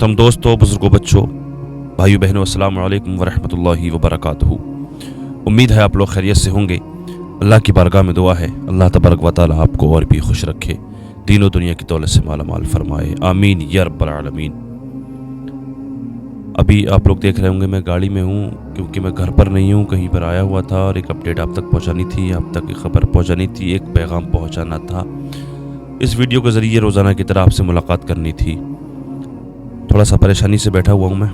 मोहतरम दोस्तों, बुजुर्गों, बच्चों, भाइयों बहनों, अस्सलाम वालेकुम वरहमतुल्लाहि वबरकातुहू। उम्मीद है आप लोग खैरियत से होंगे। अल्लाह की बारगाह में दुआ है अल्लाह तबारक व तआला आपको और भी खुश रखे, दीनों दुनिया की दौलत से माला माल फरमाए, आमीन या रब्बल आलमीन। अभी आप लोग देख रहे होंगे मैं गाड़ी में हूँ, क्योंकि मैं घर पर नहीं हूँ, कहीं पर आया हुआ था और एक अपडेट आप तक पहुँचानी थी, आप तक एक खबर पहुँचानी थी, एक पैगाम पहुँचाना था। इस वीडियो के ज़रिए रोज़ाना की तरह आपसे मुलाकात करनी थी। थोड़ा सा परेशानी से बैठा हुआ हूँ मैं,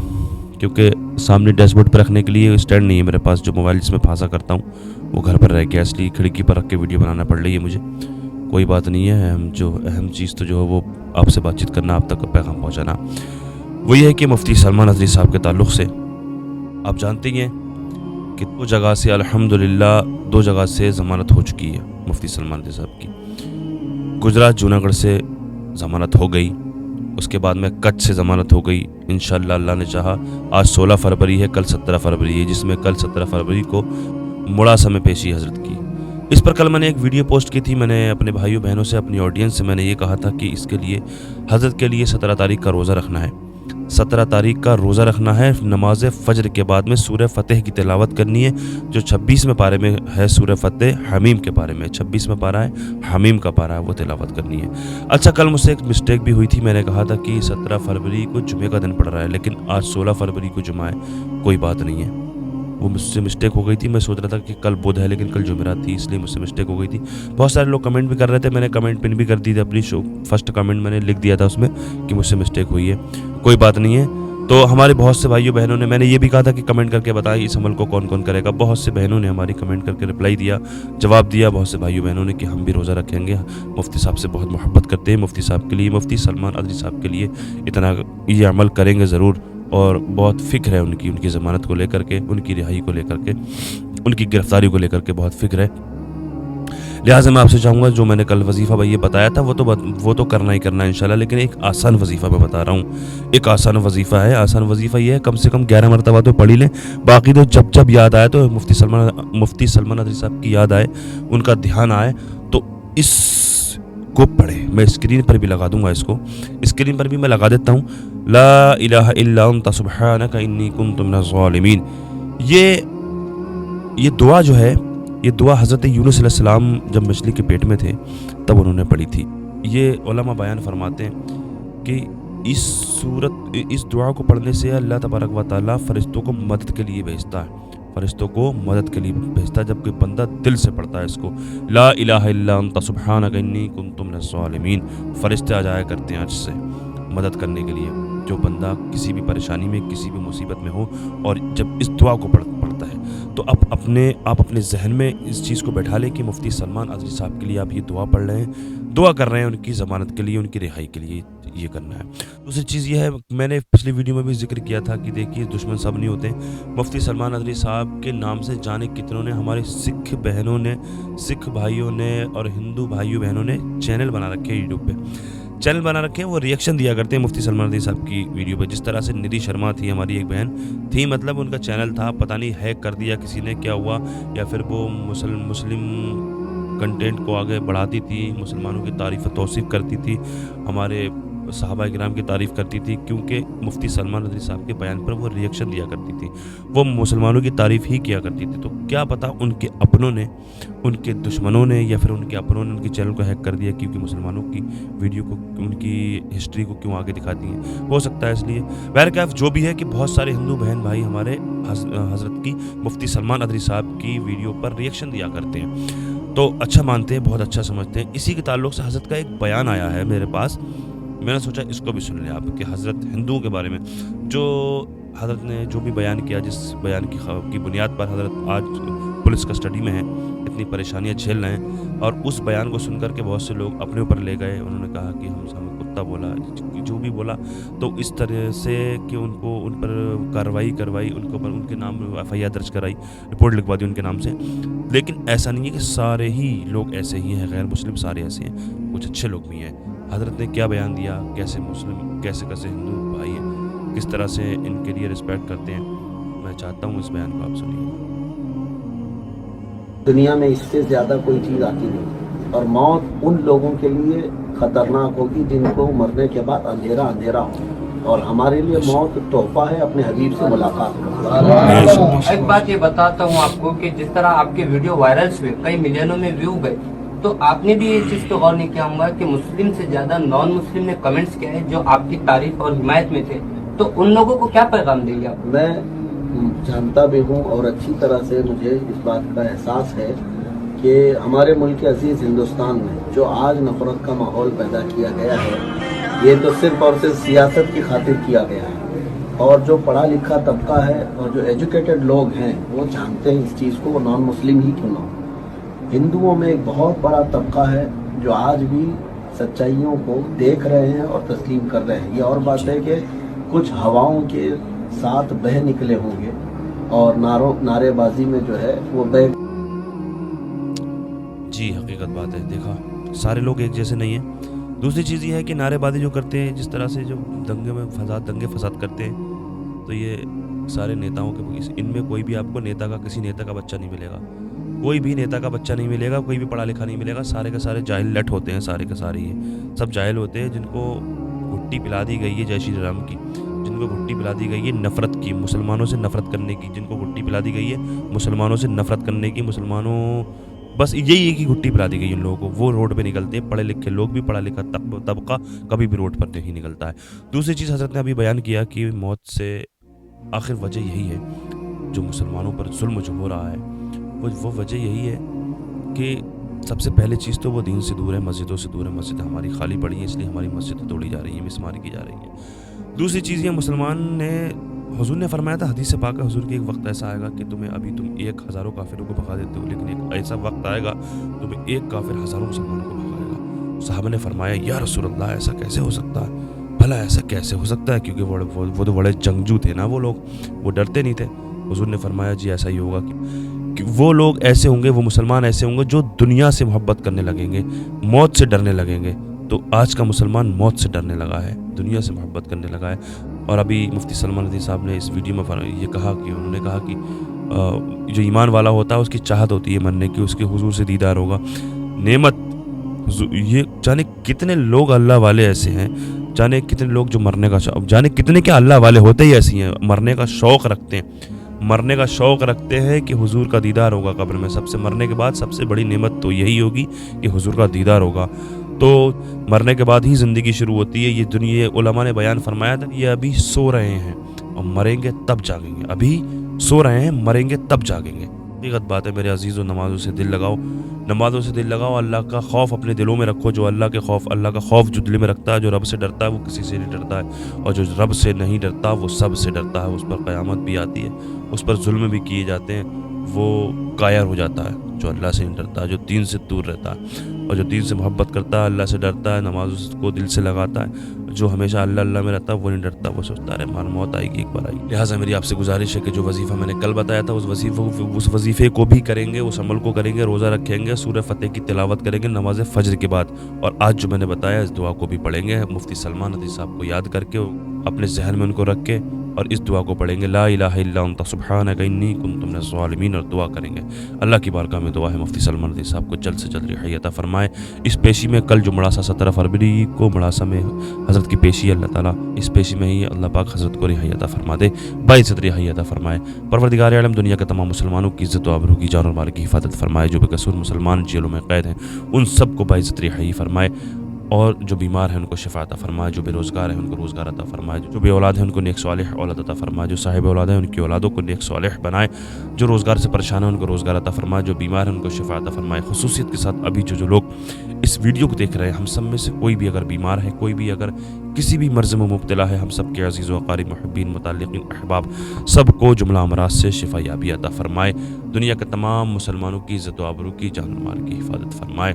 क्योंकि सामने डैशबोर्ड पर रखने के लिए स्टैंड नहीं है मेरे पास। जो मोबाइल जिसमें फांसा करता हूँ वो घर पर रह गया, इसलिए खिड़की पर रख के वीडियो बनाना पड़ रही है मुझे। कोई बात नहीं है, अहम चीज़ तो जो है वो आपसे बातचीत करना, आप तक पैगाम पहुँचाना। वो ये है कि मुफ्ती सलमान नदवी साहब के ताल्लुक़ से आप जानते ही हैं कि दो जगह से अल्हम्दुलिल्लाह दो जगह से ज़मानत हो चुकी है मुफ्ती सलमान नदवी साहब की। गुजरात जूनागढ़ से ज़मानत हो गई, उसके बाद में कच्छ से ज़मानत हो गई। इंशाअल्लाह अल्लाह ने चाहा आज 16 फरवरी है, कल 17 फरवरी है, जिसमें कल 17 फरवरी को मुड़ासा में पेशी हज़रत की। इस पर कल मैंने एक वीडियो पोस्ट की थी। मैंने अपने भाइयों बहनों से, अपनी ऑडियंस से मैंने ये कहा था कि इसके लिए हज़रत के लिए 17 तारीख का रोज़ा रखना है। 17 तारीख का रोज़ा रखना है। नमाज फ़जर के बाद में सूरह फ़तेह की तिलावत करनी है, जो 26वें पारे में है। सूरह फ़तेह हमीम के पारे में 26वें पारा है, हमीम का पारा है, वो तिलावत करनी है। अच्छा, कल मुझसे एक मिस्टेक भी हुई थी। मैंने कहा था कि 17 फरवरी को जुमे का दिन पड़ रहा है, लेकिन आज 16 फरवरी को जुमा है। कोई बात नहीं है, वो मुझसे मिस्टेक हो गई थी। मैं सोच रहा था कि कल बुध है, लेकिन कल जुमेरात थी, इसलिए मुझसे मिस्टेक हो गई थी। बहुत सारे लोग कमेंट भी कर रहे थे, मैंने कमेंट पिन भी कर दी थी अपनी शो। फर्स्ट कमेंट मैंने लिख दिया था उसमें कि मुझसे मिस्टेक हुई है। कोई बात नहीं है। तो हमारे बहुत से भाइयों बहनों ने, मैंने ये भी कहा था कि कमेंट करके बताएं इस अमल को कौन कौन करेगा। बहुत से बहनों ने हमारी कमेंट करके रिप्लाई दिया, जवाब दिया। बहुत से भाइयों बहनों ने कि हम भी रोज़ा रखेंगे, मुफ्ती साहब से बहुत मोहब्बत करते हैं, मुफ्ती साहब के लिए, मुफ्ती सलमान नदवी साहब के लिए इतना ये अमल करेंगे ज़रूर, और बहुत फ़िक्र है उनकी ज़मानत को लेकर के, उनकी रिहाई को लेकर के, उनकी गिरफ्तारी को लेकर के बहुत फ़िक्र है। लिहाजा मैं आपसे चाहूँगा, जो मैंने कल वजीफ़ा भाई ये बताया था वो तो करना ही करना है इंशाल्लाह, लेकिन एक आसान वजीफ़ा मैं बता रहा हूँ। एक आसान वजीफ़ा है। आसान वजीफ़ा ये है, कम से कम 11 मरतबा तो पढ़ ही लें। बाकी तो जब जब याद आए, तो मुफ्ती सलमान नदवी साहब की याद आए, उनका ध्यान आए, तो इसको पढ़े। मैं स्क्रीन पर भी लगा दूंगा, इसको स्क्रीन पर भी मैं लगा देता हूँ। ला इलाहा इल्ला अंता सुब्हानका इन्नी कुन्तु मिनज़ ज़ालिमीन। ये दुआ जो है, ये दुआ हज़रत यूनुस अलैहिस्सलाम जब मछली के पेट में थे तब उन्होंने पढ़ी थी। ये उलमा बयान फरमाते हैं कि इस दुआ को पढ़ने से अल्लाह तबारक व तआला फ़रिश्तों को मदद के लिए भेजता है। फ़रिश्तों को मदद के लिए भेजता है जब कोई बंदा दिल से पढ़ता है इसको। ला इलाहा इल्ला अंता सुब्हानका इन्नी कुन्तु मिनज़ ज़ालिमीन। फ़रिश्ते आ जाया करते हैं आज से मदद करने के लिए, जो बंदा किसी भी परेशानी में, किसी भी मुसीबत में हो, और जब इस दुआ को पढ़ता है, तो आप अपने जहन में इस चीज़ को बैठा लें कि मुफ्ती सलमान नदवी साहब के लिए आप ये दुआ पढ़ रहे हैं, दुआ कर रहे हैं उनकी ज़मानत के लिए, उनकी रिहाई के लिए। ये करना है। दूसरी चीज़ ये है, मैंने पिछली वीडियो में भी जिक्र किया था कि देखिए, दुश्मन सब नहीं होते। मुफ्ती सलमान नदवी साहब के नाम से जाने कितनों ने, हमारे सिख बहनों ने, सिख भाइयों ने और हिंदू भाइयों बहनों ने चैनल बना रखे हैं, यूट्यूब पे चैनल बना रखे हैं। वो रिएक्शन दिया करते हैं मुफ्ती सलमान नदवी साहब की वीडियो पे। जिस तरह से निधि शर्मा थी, हमारी एक बहन थी, मतलब उनका चैनल था, पता नहीं हैक कर दिया किसी ने, क्या हुआ, या फिर वो मुस्लिम कंटेंट को आगे बढ़ाती थी, मुसलमानों की तारीफ़ तौसीफ़ करती थी, हमारे सहाबा किराम की तारीफ़ करती थी, क्योंकि मुफ्ती सलमान नदवी साहब के बयान पर वो रिएक्शन दिया करती थी, वो मुसलमानों की तारीफ़ ही किया करती थी। तो क्या पता उनके अपनों ने, उनके दुश्मनों ने, या फिर उनके अपनों ने उनके चैनल को हैक कर दिया, क्योंकि मुसलमानों की वीडियो को, उनकी हिस्ट्री को क्यों आगे दिखाती हैं, हो सकता है इसलिए। बहरकैफ जो भी है, कि बहुत सारे हिंदू बहन भाई हमारे हज़रत की, मुफ्ती सलमान नदवी साहब की वीडियो पर रिएक्शन दिया करते हैं, तो अच्छा मानते हैं, बहुत अच्छा समझते हैं। इसी के ताल्लुक़ से हज़रत का एक बयान आया है मेरे पास, मैंने सोचा इसको भी सुन लें आप, कि हज़रत हिंदुओं के बारे में जो हज़रत ने जो भी बयान किया, जिस बयान की बुनियाद पर हज़रत आज पुलिस कस्टडी में है, इतनी परेशानियां झेल रहे हैं, और उस बयान को सुनकर के बहुत से लोग अपने ऊपर ले गए। उन्होंने कहा कि हमें कुत्ता बोला, जो भी बोला, तो इस तरह से कि उन पर कार्रवाई करवाई, उनके ऊपर उनके नाम FIR दर्ज कराई, रिपोर्ट लिखवा दी उनके नाम से। लेकिन ऐसा नहीं है कि सारे ही लोग ऐसे ही हैं, गैर मुस्लिम सारे ऐसे हैं, कुछ अच्छे लोग भी हैं। हज़रत ने क्या बयान दिया, कैसे मुस्लिम, कैसे हिंदू भाई हैं, किस तरह से इनके लिए रिस्पेक्ट करते हैं, मैं चाहता हूँ इस बयान को आप सुनिए। दुनिया में इससे ज़्यादा कोई चीज़ आती नहीं, और मौत उन लोगों के लिए ख़तरनाक होगी जिनको मरने के बाद अंधेरा अंधेरा हो। اور ہمارے لیے موت تحفہ ہے اپنے حبیب سے ملاقات کا۔ ایک بات یہ بتاتا ہوں آپ کو کہ جس طرح آپ کے ویڈیو وائرلز ہوئے، کئی ملینوں میں ویو گئے، تو آپ نے بھی یہ چیز پہ غور نہیں کیا ہوں کہ مسلم سے زیادہ نان مسلم نے کمنٹس کیا ہے جو آپ کی تعریف اور حمایت میں تھے، تو ان لوگوں کو کیا پیغام دیں گے آپ؟ میں جانتا بھی ہوں اور اچھی طرح سے مجھے اس بات کا احساس ہے کہ ہمارے ملک عزیز ہندوستان میں جو آج نفرت کا ماحول پیدا کیا گیا ہے، یہ تو صرف اور صرف سیاست کی خاطر کیا گیا ہے، اور جو پڑھا لکھا طبقہ ہے اور جو ایجوکیٹڈ لوگ ہیں وہ جانتے ہیں اس چیز کو، وہ نان مسلم ہی کیوں نہ ہو۔ ہندوؤں میں ایک بہت بڑا طبقہ ہے جو آج بھی سچائیوں کو دیکھ رہے ہیں اور تسلیم کر رہے ہیں۔ یہ اور بات ہے کہ کچھ ہواؤں کے ساتھ بہہ نکلے ہوں گے اور نعرے بازی میں جو ہے وہ بہہ۔ جی حقیقت بات ہے، دیکھا سارے لوگ ایک جیسے نہیں ہیں۔ دوسری چیز یہ ہے کہ نعرے بازی جو کرتے ہیں، جس طرح سے جو دنگے فساد کرتے ہیں، تو یہ سارے نیتاؤں کے، ان میں کوئی بھی آپ کو کسی نیتا کا بچہ نہیں ملے گا، کوئی بھی نیتا کا بچہ نہیں ملے گا، کوئی بھی پڑھا لکھا نہیں ملے گا، سارے کے سارے جاہل لٹ ہوتے ہیں، سارے کے سارے یہ سب جاہل ہوتے ہیں جن کو گھٹی پلا دی گئی ہے جے شری رام کی، جن کو گھٹی پلا دی گئی ہے نفرت کی، مسلمانوں سے نفرت کرنے کی، جن کو گھٹی پلا دی گئی ہے مسلمانوں سے نفرت کرنے کی، مسلمانوں بس یہی ایک ہی گھٹی پلا دی گئی ان لوگوں کو۔ وہ روڈ پہ نکلتے ہیں، پڑھے لکھے لوگ بھی، پڑھا لکھا طبقہ کبھی بھی روڈ پر نہیں نکلتا ہے۔ دوسری چیز حضرت نے ابھی بیان کیا کہ موت سے آخر وجہ یہی ہے، جو مسلمانوں پر ظلم جو ہو رہا ہے وہ وجہ یہی ہے کہ سب سے پہلے چیز تو وہ دین سے دور ہے، مسجدوں سے دور ہے، مسجد ہماری خالی پڑی ہیں، اس لیے ہماری مسجدیں توڑی جا رہی ہیں، مسمار کی جا رہی ہیں۔ دوسری چیز یہ مسلمان نے، حضور نے فرمایا تھا حدیث سے پاک ہے حضور کی، ایک وقت ایسا آئے گا کہ تم ایک ہزاروں کافروں کو بھگا دیتے ہو، لیکن ایک ایسا وقت آئے گا تمہیں ایک کافر ہزاروں مسلمانوں کو بھگائے گا۔ صحابہ نے فرمایا یا رسول اللہ ایسا کیسے ہو سکتا ہے؟ بھلا ایسا کیسے ہو سکتا ہے؟ کیونکہ وہ تو بڑے جنگجو تھے نا، وہ لوگ، وہ ڈرتے نہیں تھے۔ حضور نے فرمایا جی ایسا ہی ہوگا کہ وہ لوگ ایسے ہوں گے، وہ مسلمان ایسے ہوں گے جو دنیا سے محبت کرنے لگیں گے، موت سے ڈرنے لگیں گے۔ تو آج کا مسلمان موت سے ڈرنے لگا ہے، دنیا سے محبت کرنے لگا ہے۔ اور ابھی مفتی سلمان ندوی صاحب نے اس ویڈیو میں یہ کہا کہ انہوں نے کہا کہ جو ایمان والا ہوتا ہے اس کی چاہت ہوتی ہے مرنے کی، اس کے حضور سے دیدار ہوگا، نعمت۔ یہ جانے کتنے لوگ اللہ والے ایسے ہیں، جانے کتنے لوگ جو مرنے کا جانے کتنے کیا اللہ والے ہوتے ہی ایسی ہیں، مرنے کا شوق رکھتے ہیں کہ حضور کا دیدار ہوگا قبر میں۔ سب سے مرنے کے بعد سب سے بڑی نعمت تو یہی ہوگی کہ حضور کا دیدار ہوگا۔ تو مرنے کے بعد ہی زندگی شروع ہوتی ہے۔ یہ دنیا، علماء نے بیان فرمایا تھا، یہ ابھی سو رہے ہیں اور مریں گے تب جاگیں گے، ابھی سو رہے ہیں، مریں گے تب جاگیں گے۔ حقیقت بات ہے میرے عزیزوں، نمازوں سے دل لگاؤ، اللہ کا خوف اپنے دلوں میں رکھو۔ جو اللہ کا خوف جو دل میں رکھتا ہے، جو رب سے ڈرتا ہے وہ کسی سے نہیں ڈرتا ہے، اور جو رب سے نہیں ڈرتا وہ سب سے ڈرتا ہے۔ اس پر قیامت بھی آتی ہے، اس پر ظلم بھی کیے جاتے ہیں، وہ کائر ہو جاتا ہے جو اللہ سے نہیں ڈرتا، جو دین سے دور رہتا ہے، اور جو دین سے محبت کرتا ہے، اللہ سے ڈرتا ہے، نماز کو دل سے لگاتا ہے۔ جو ہمیشہ اللہ میں رہتا ہے وہ نہیں ڈرتا، وہ سوچتا ہے ہماری موت آئے گی، ایک بار آئے گی۔ لہٰذا میری آپ سے گزارش ہے کہ جو وظیفہ میں نے کل بتایا تھا اس وظیفے کو بھی کریں گے، اس عمل کو کریں گے، روزہ رکھیں گے، سورہ فتح کی تلاوت کریں گے نماز فجر کے بعد، اور آج جو میں نے بتایا اس دعا کو بھی پڑھیں گے، مفتی سلمان ندوی صاحب کو یاد کر کے اپنے ذہن میں ان کو رکھ کے، اور اس دعا کو پڑھیں گے، لا الہ الا انت سبحانک انی کنت من الظالمین، اور دعا کریں گے۔ اللہ کی بارگاہ میں دعا ہے مفتی سلمان ندوی صاحب کو جلد سے جلد رہائی عطا فرمائے۔ اس پیشی میں کل جو مڑاسا 17 فروری کو مڑاسا میں حضرت کی پیشی، اللہ تعالیٰ اس پیشی میں ہی اللہ پاک حضرت کو رہائی عطا فرما دے، باعزت رہائی عطا فرمائے۔ پروردگار عالم دنیا کے تمام مسلمانوں کی عزت و آبرو کی، جان اور مال کی حفاظت فرمائے۔ جو بے قصور مسلمان جیلوں میں قید ہیں ان سب کو باعزت رہائی فرمائے، اور جو بیمار ہیں ان کو شفا عطا فرمائے، جو بے روزگار ہیں ان کو روزگار عطا فرمائے، جو بے اولاد ہیں ان کو نیک صالح اولاد عطا فرمائے، جو صاحب اولاد ہیں ان کی اولادوں کو نیک صالح بنائے، جو روزگار سے پریشان ہیں ان کو روزگار عطا فرمائے، جو بیمار ہیں ان کو شفا عطا فرمائے۔ خصوصیت کے ساتھ ابھی جو لوگ اس ویڈیو کو دیکھ رہے ہیں، ہم سب میں سے کوئی بھی اگر بیمار ہے، کوئی بھی اگر کسی بھی مرض میں مبتلا ہے، ہم سب کے عزیز و اقارب، محبین، متعلقین، احباب، سب کو جملہ امراض سے شفا یابی عطا فرمائے۔ دنیا کے تمام مسلمانوں کی عزت و آبرو کی، جان و مال کی حفاظت فرمائے۔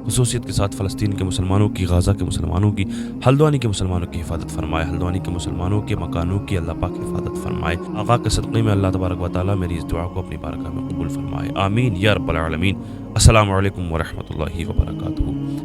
خصوصیت کے ساتھ فلسطین کے مسلمانوں کی، غزہ کے مسلمانوں کی، ہلدوانی کے مسلمانوں کی حفاظت فرمائے۔ ہلدوانی کے مسلمانوں کے مکانوں کی اللہ پاک حفاظت فرمائے۔ آقا کے صدقے میں اللہ تبارک و تعالیٰ میری اس دعا کو اپنی بارگاہ میں قبول فرمائے، آمین یا رب العالمین۔ السلام علیکم ورحمۃ اللہ وبرکاتہ۔